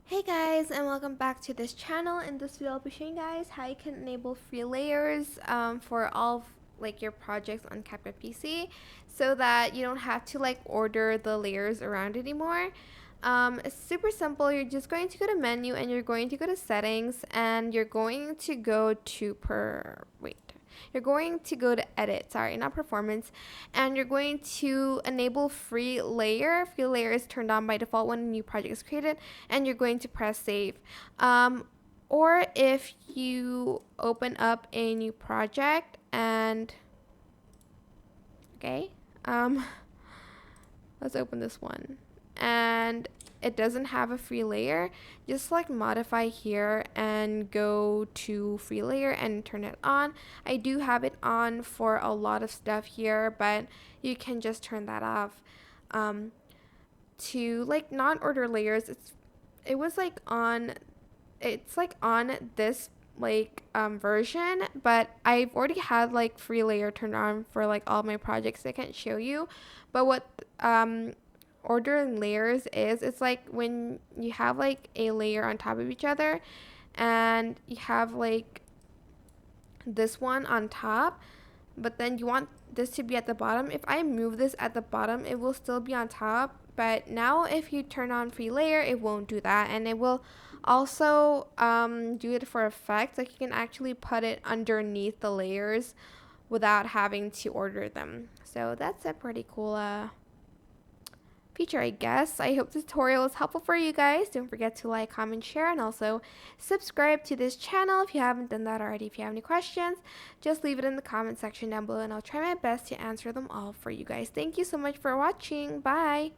Hey guys, and welcome back to this channel. In this video I'll be showing you guys how you can enable free layers for all of, your projects on CapCut PC, so that you don't have to order the layers around anymore. It's super simple. You're just going to go to menu and you're going to go to settings and you're going to go to you're going to go to edit, sorry, not performance, and you're going to enable free layer. Free layer is turned on by default when a new project is created, and you're going to press save. Or if you open up a new project and okay, let's open this one and it doesn't have a free layer, just select modify here and go to free layer and turn it on. I do have it on for a lot of stuff here, but you can just turn that off. To not order layers, it's on this version, but I've already had free layer turned on for all my projects. I can't show you, but what ordering layers is, it's like when you have a layer on top of each other and you have this one on top, but then you want this to be at the bottom. If I move this at the bottom, it will still be on top, but now if you turn on free layer, it won't do that, and it will also do it for effect. You can actually put it underneath the layers without having to order them. So that's a pretty cool feature, I guess. I hope this tutorial was helpful for you guys. Don't forget to like, comment, share, and also subscribe to this channel if you haven't done that already. If you have any questions, just leave it in the comment section down below and I'll try my best to answer them all for you guys. Thank you so much for watching. Bye!